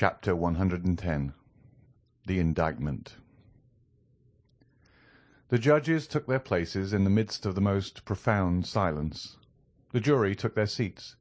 Chapter 110. The Indictment. The judges took their places in the midst of the most profound silence. The jury took their seats.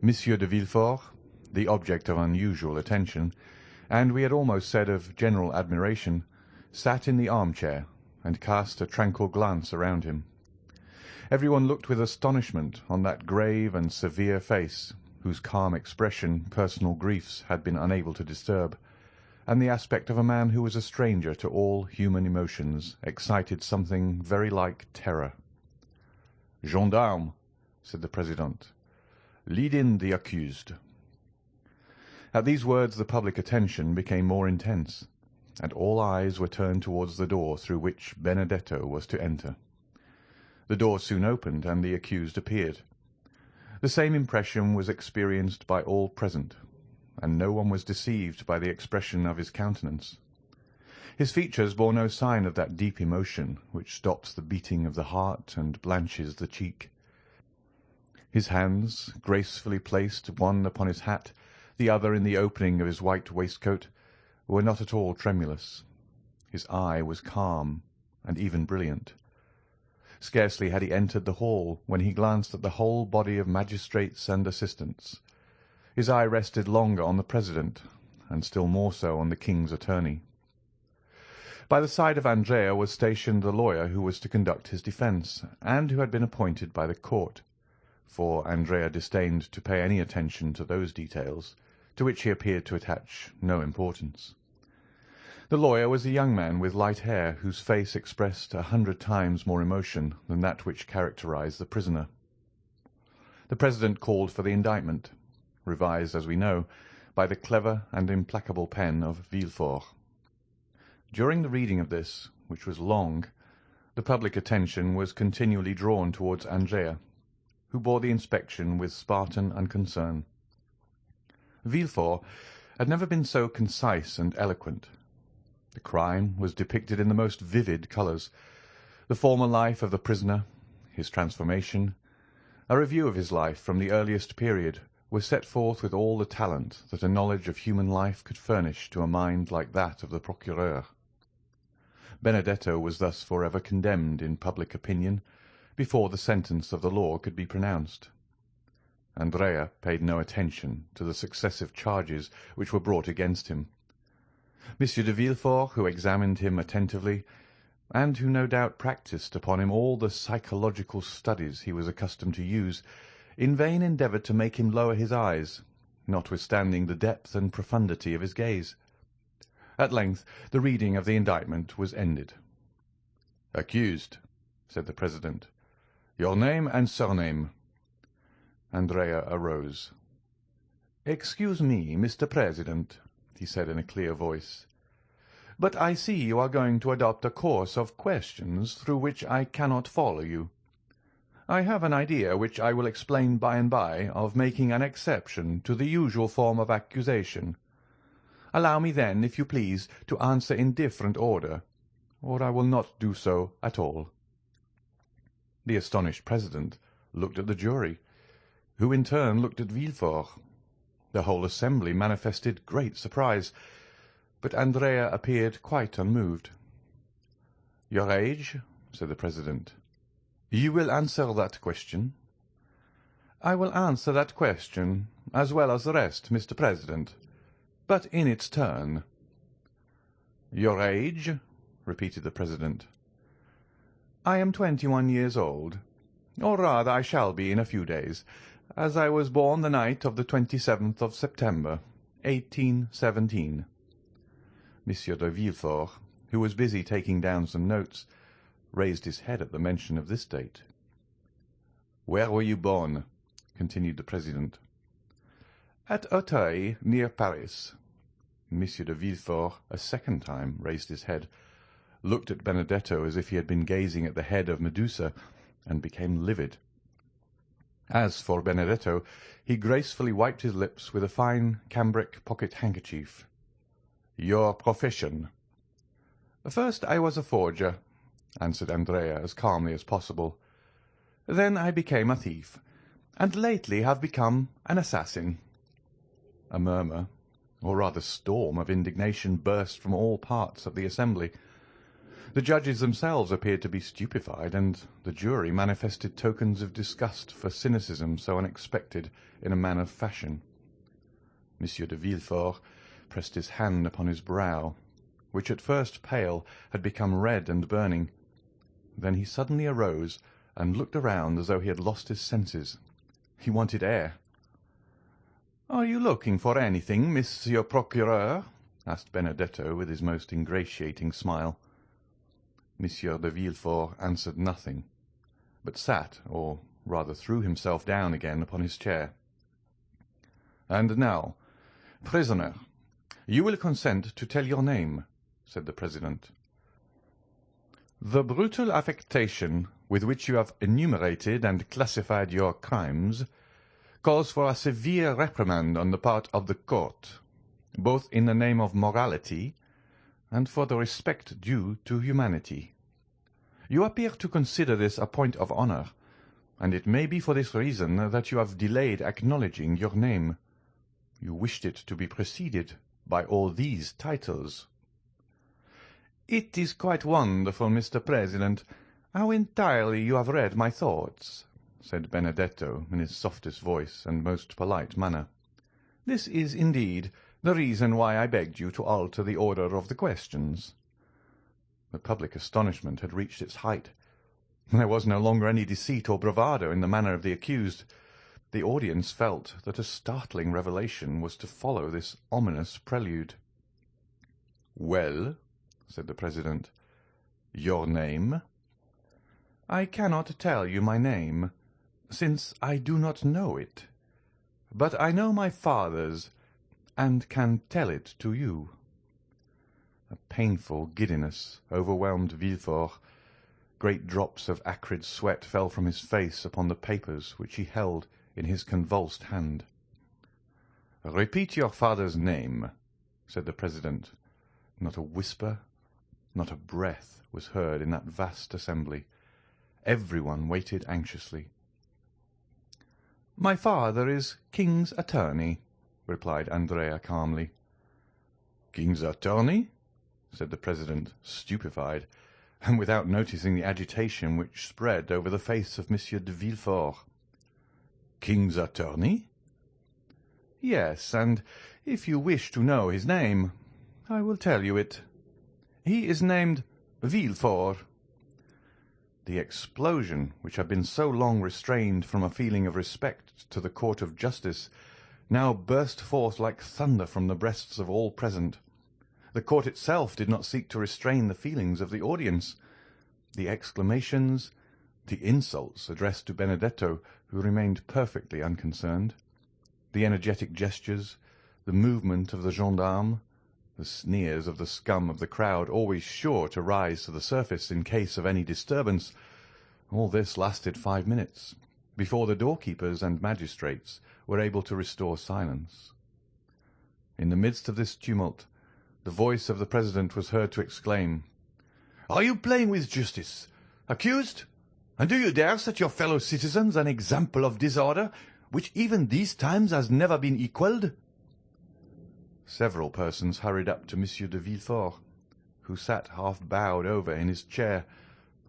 Monsieur de Villefort, the object of unusual attention, and we had almost said of general admiration, sat in the armchair and cast a tranquil glance around him. Everyone looked with astonishment on that grave and severe face, whose calm expression personal griefs had been unable to disturb, and the aspect of a man who was a stranger to all human emotions excited something very like terror. "Gendarme," said the President, "lead in the accused." At these words the public attention became more intense, and all eyes were turned towards the door through which Benedetto was to enter. The door soon opened, and the accused appeared. The same impression was experienced by all present, and no one was deceived by the expression of his countenance. His features bore no sign of that deep emotion which stops the beating of the heart and blanches the cheek. His hands, gracefully placed one upon his hat, the other in the opening of his white waistcoat, were not at all tremulous. His eye was calm and even brilliant. Scarcely had he entered the hall when he glanced at the whole body of magistrates and assistants. His eye rested longer on the president, and still more so on the king's attorney. By the side of Andrea was stationed the lawyer who was to conduct his defence, and who had been appointed by the court, for Andrea disdained to pay any attention to those details, to which he appeared to attach no importance. The lawyer was a young man with light hair, whose face expressed 100 times more emotion than that which characterized the prisoner. The president called for the indictment, revised, as we know, by the clever and implacable pen of Villefort. During the reading of this, which was long, the public attention was continually drawn towards Andrea, who bore the inspection with Spartan unconcern. Villefort had never been so concise and eloquent. The crime was depicted in the most vivid colours, the former life of the prisoner, his transformation, a review of his life from the earliest period, was set forth with all the talent that a knowledge of human life could furnish to a mind like that of the procureur. Benedetto was thus forever condemned in public opinion, before the sentence of the law could be pronounced. Andrea paid no attention to the successive charges which were brought against him. Monsieur de Villefort, who examined him attentively, and who no doubt practised upon him all the psychological studies he was accustomed to use, in vain endeavoured to make him lower his eyes, notwithstanding the depth and profundity of his gaze. At length the reading of the indictment was ended. "Accused," said the president, "your name and surname." Andrea arose. "Excuse me, Mr. President," he said in a clear voice, "but I see you are going to adopt a course of questions through which I cannot follow you. I have an idea, which I will explain by and by, of making an exception to the usual form of accusation. Allow me then, if you please, to answer in different order, or I will not do so at all." The astonished president looked at the jury, who in turn looked at Villefort. The whole assembly manifested great surprise, but Andrea appeared quite unmoved. "Your age?" said the president. "You will answer that question?" "I will answer that question, as well as the rest, Mr. President, but in its turn." "Your age?" repeated the president. "I am 21 years old, or rather I shall be in a few days, as I was born the night of the 27th of September, 1817. Monsieur de Villefort, who was busy taking down some notes, raised his head at the mention of this date. "Where were you born?" continued the president. "At Auteuil, near Paris." Monsieur de Villefort a second time raised his head, looked at Benedetto as if he had been gazing at the head of Medusa, and became livid. As for Benedetto, he gracefully wiped his lips with a fine cambric pocket-handkerchief. "Your profession?" "First I was a forger," answered Andrea as calmly as possible. "Then I became a thief, and lately have become an assassin." A murmur, or rather storm, of indignation burst from all parts of the assembly. The judges themselves appeared to be stupefied, and the jury manifested tokens of disgust for cynicism so unexpected in a man of fashion. Monsieur de Villefort pressed his hand upon his brow, which at first pale had become red and burning. Then he suddenly arose and looked around as though he had lost his senses. He wanted air. "Are you looking for anything, Monsieur Procureur?" asked Benedetto with his most ingratiating smile. Monsieur de Villefort answered nothing, but sat, or rather threw himself down again upon his chair. "And now, prisoner, you will consent to tell your name," said the president. "The brutal affectation with which you have enumerated and classified your crimes calls for a severe reprimand on the part of the court, both in the name of morality and for the respect due to humanity. You appear to consider this a point of honor, and it may be for this reason that you have delayed acknowledging your name. You wished it to be preceded by all these titles." "It is quite wonderful, Mr. President, how entirely you have read my thoughts," said Benedetto in his softest voice and most polite manner. "This is indeed the reason why I begged you to alter the order of the questions." The public astonishment had reached its height. There was no longer any deceit or bravado in the manner of the accused. The audience felt that a startling revelation was to follow this ominous prelude. "Well," said the president, "your name?" "I cannot tell you my name, since I do not know it. But I know my father's, and can tell it to you." A painful giddiness overwhelmed Villefort. Great drops of acrid sweat fell from his face upon the papers which he held in his convulsed hand. "Repeat your father's name," said the president. Not a whisper, not a breath was heard in that vast assembly. Everyone waited anxiously. "My father is King's attorney," replied Andrea calmly. "King's attorney?" said the president, stupefied, and without noticing the agitation which spread over the face of Monsieur de Villefort. "King's attorney?" "Yes, and if you wish to know his name, I will tell you it. He is named Villefort." The explosion, which had been so long restrained from a feeling of respect to the court of justice, now burst forth like thunder from the breasts of all present. The court itself did not seek to restrain the feelings of the audience. The exclamations, the insults addressed to Benedetto, who remained perfectly unconcerned, the energetic gestures, the movement of the gendarme, the sneers of the scum of the crowd, always sure to rise to the surface in case of any disturbance, all this lasted 5 minutes, before the doorkeepers and magistrates were able to restore silence. In the midst of this tumult, the voice of the president was heard to exclaim, "Are you playing with justice, accused? And do you dare set your fellow citizens an example of disorder, which even these times has never been equalled?" Several persons hurried up to Monsieur de Villefort, who sat half bowed over in his chair,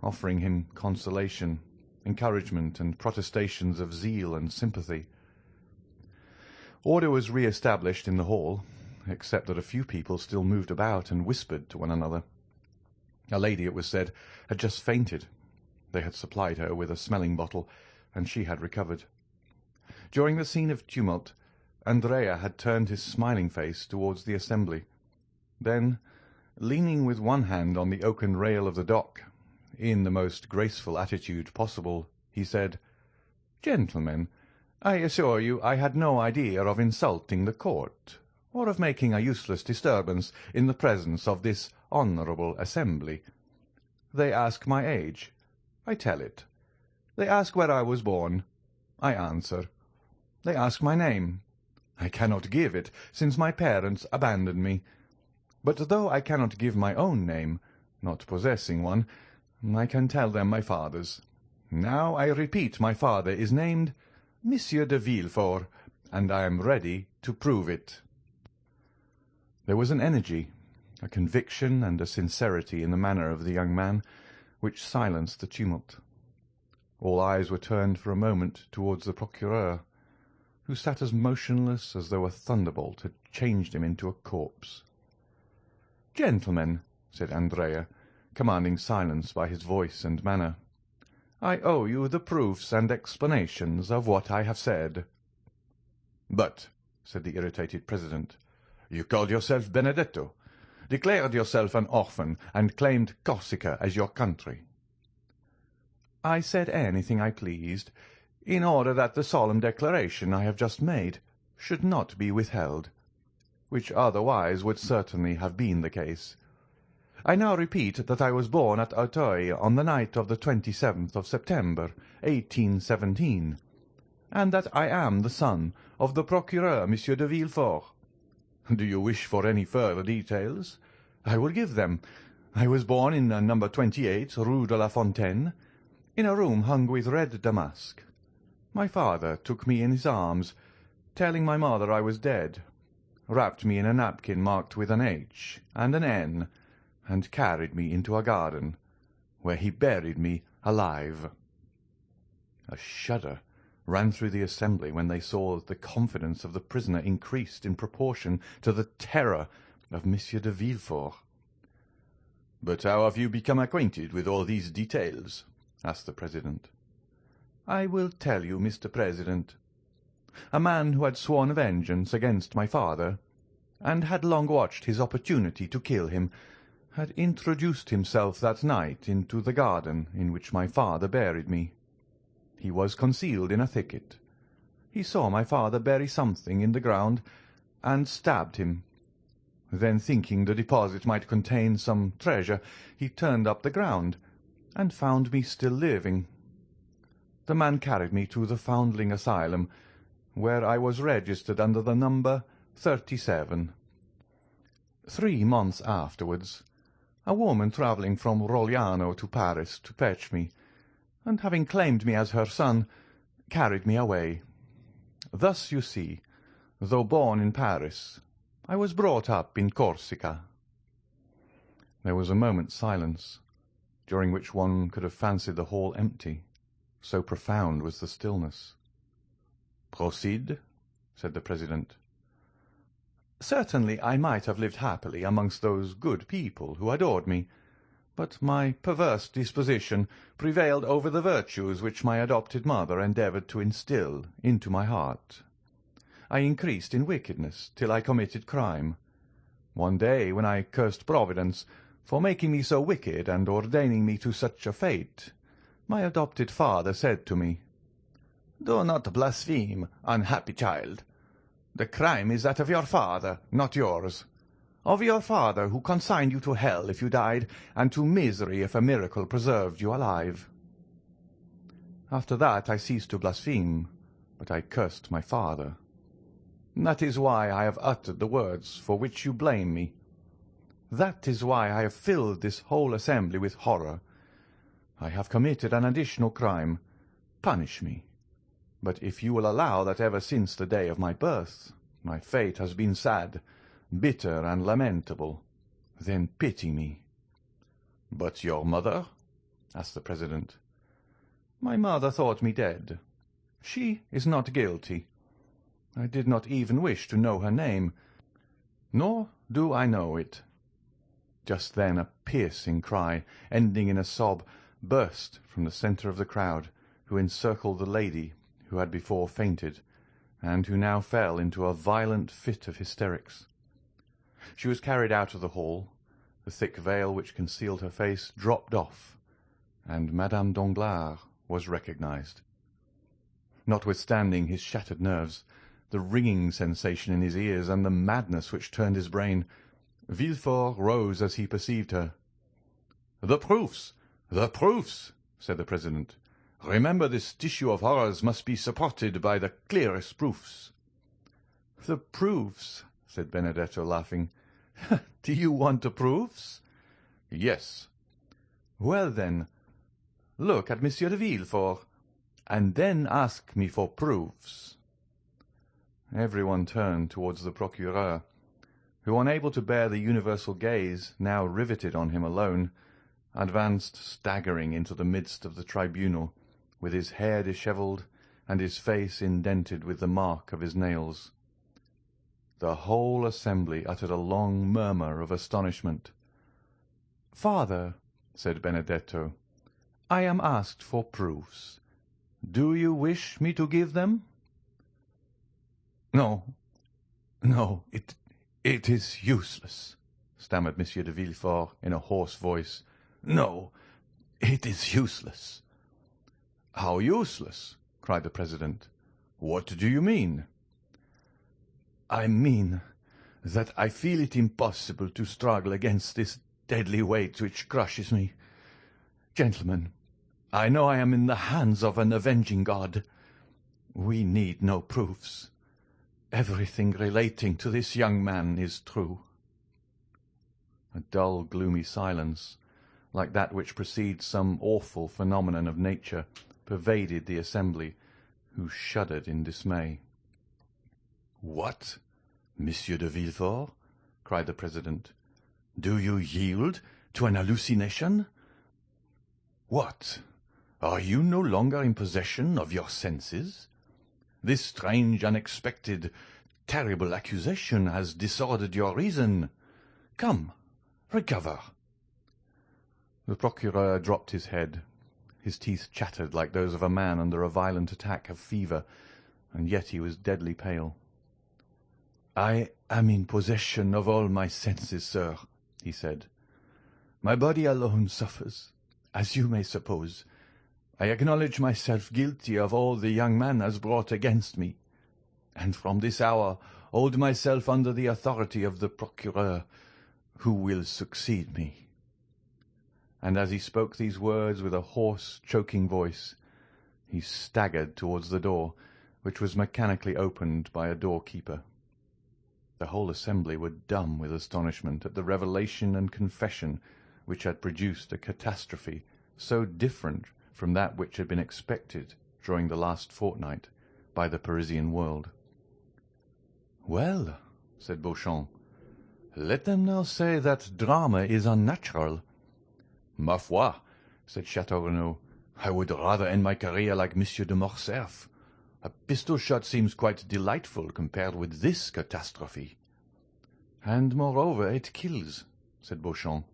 offering him consolation, encouragement, and protestations of zeal and sympathy. Order was re-established in the hall, except that a few people still moved about and whispered to one another. A lady, it was said, had just fainted. They had supplied her with a smelling bottle, and she had recovered. During the scene of tumult, Andrea had turned his smiling face towards the assembly. Then, leaning with one hand on the oaken rail of the dock, in the most graceful attitude possible, he said, "Gentlemen, I assure you I had no idea of insulting the court, or of making a useless disturbance in the presence of this honourable assembly. They ask my age. I tell it. They ask where I was born. I answer. They ask my name. I cannot give it, since my parents abandoned me. But though I cannot give my own name, not possessing one, I can tell them my father's. Now I repeat, my father is named Monsieur de Villefort, and I am ready to prove it." There was an energy, a conviction, and a sincerity in the manner of the young man which silenced the tumult. All eyes were turned for a moment towards the procureur, who sat as motionless as though a thunderbolt had changed him into a corpse. "Gentlemen," said Andrea, commanding silence by his voice and manner, "I owe you the proofs and explanations of what I have said." "But," said the irritated president, "you called yourself Benedetto, declared yourself an orphan, and claimed Corsica as your country." "I said anything I pleased, in order that the solemn declaration I have just made should not be withheld, which otherwise would certainly have been the case. I now repeat that I was born at Auteuil on the night of the 27th of September, 1817, and that I am the son of the procureur, Monsieur de Villefort. Do you wish for any further details? I will give them. I was born in number 28, Rue de la Fontaine, in a room hung with red damask. My father took me in his arms, telling my mother I was dead, wrapped me in a napkin marked with an H and an N, and carried me into a garden, where he buried me alive." A shudder ran through the assembly when they saw that the confidence of the prisoner increased in proportion to the terror of Monsieur de Villefort. "But how have you become acquainted with all these details?" asked the president. "I will tell you, Mr. President. A man who had sworn vengeance against my father, and had long watched his opportunity to kill him, had introduced himself that night into the garden in which my father buried me. He was concealed in a thicket. He saw my father bury something in the ground, and stabbed him. Then, thinking the deposit might contain some treasure, he turned up the ground, and found me still living. The man carried me to the Foundling Asylum, where I was registered under the number 37. 3 months afterwards, a woman travelling from Rogliano to Paris to fetch me, and having claimed me as her son, carried me away. Thus, you see, though born in Paris, I was brought up in Corsica." There was a moment's silence, during which one could have fancied the hall empty, so profound was the stillness. "Proceed," said the president. "Certainly I might have lived happily amongst those good people who adored me, but my perverse disposition prevailed over the virtues which my adopted mother endeavoured to instil into my heart. I increased in wickedness till I committed crime. One day, when I cursed Providence for making me so wicked and ordaining me to such a fate, my adopted father said to me, 'Do not blaspheme, unhappy child. The crime is that of your father, not yours. Of your father, who consigned you to hell if you died, and to misery if a miracle preserved you alive.' After that I ceased to blaspheme, but I cursed my father. That is why I have uttered the words for which you blame me. That is why I have filled this whole assembly with horror. I have committed an additional crime. Punish me. But if you will allow that ever since the day of my birth my fate has been sad, bitter, and lamentable, then pity me." "But your mother?" asked the president. "My mother thought me dead. She is not guilty. I did not even wish to know her name, nor do I know it." Just then a piercing cry, ending in a sob, burst from the centre of the crowd, who encircled the lady who had before fainted, and who now fell into a violent fit of hysterics. She was carried out of the hall, the thick veil which concealed her face dropped off, and Madame Danglars was recognized. Notwithstanding his shattered nerves, the ringing sensation in his ears, and the madness which turned his brain, Villefort rose as he perceived her. "The proofs! The proofs!" said the president. "Remember, this tissue of horrors must be supported by the clearest proofs." "The proofs!" said Benedetto, laughing. "Do you want the proofs?" "Yes." "Well, then, look at Monsieur de Villefort, and then ask me for proofs." Everyone turned towards the procureur, who, unable to bear the universal gaze now riveted on him alone, advanced staggering into the midst of the tribunal, with his hair dishevelled and his face indented with the mark of his nails. The whole assembly uttered a long murmur of astonishment. "Father," said Benedetto, "I am asked for proofs. Do you wish me to give them?" "No, no, it is useless," stammered Monsieur de Villefort in a hoarse voice. "No, it is useless." "How useless?" cried the president. "What do you mean?" "I mean that I feel it impossible to struggle against this deadly weight which crushes me. Gentlemen, I know I am in the hands of an avenging God. We need no proofs. Everything relating to this young man is true." A dull, gloomy silence, like that which precedes some awful phenomenon of nature, pervaded the assembly, who shuddered in dismay. "What, Monsieur de Villefort?" cried the president. "Do you yield to an hallucination? What, are you no longer in possession of your senses? This strange, unexpected, terrible accusation has disordered your reason. Come, recover." The procureur dropped his head. His teeth chattered like those of a man under a violent attack of fever, and yet he was deadly pale. "I am in possession of all my senses, sir," he said. "My body alone suffers, as you may suppose. I acknowledge myself guilty of all the young man has brought against me, and from this hour hold myself under the authority of the procureur, who will succeed me." And as he spoke these words with a hoarse, choking voice, he staggered towards the door, which was mechanically opened by a doorkeeper. The whole assembly were dumb with astonishment at the revelation and confession which had produced a catastrophe so different from that which had been expected during the last fortnight by the Parisian world. "Well," said Beauchamp, "let them now say that drama is unnatural." "Ma foi," said Chateau Renaud, "I would rather end my career like Monsieur de Morcerf. A pistol-shot seems quite delightful compared with this catastrophe." "And moreover it kills," said Beauchamp.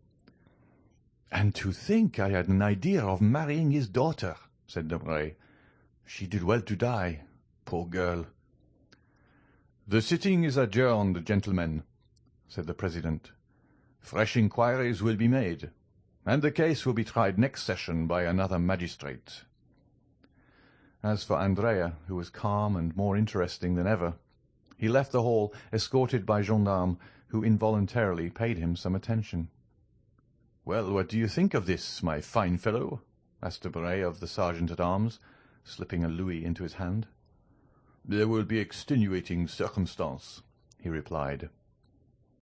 "And to think I had an idea of marrying his daughter," said Debray. "She did well to die, poor girl." "The sitting is adjourned, gentlemen," said the president. "Fresh inquiries will be made, and the case will be tried next session by another magistrate." As for Andrea, who was calm and more interesting than ever, he left the hall escorted by gendarmes who involuntarily paid him some attention. "Well, what do you think of this, my fine fellow?" asked Debray of the sergeant-at-arms, slipping a louis into his hand. "There will be extenuating circumstance," he replied.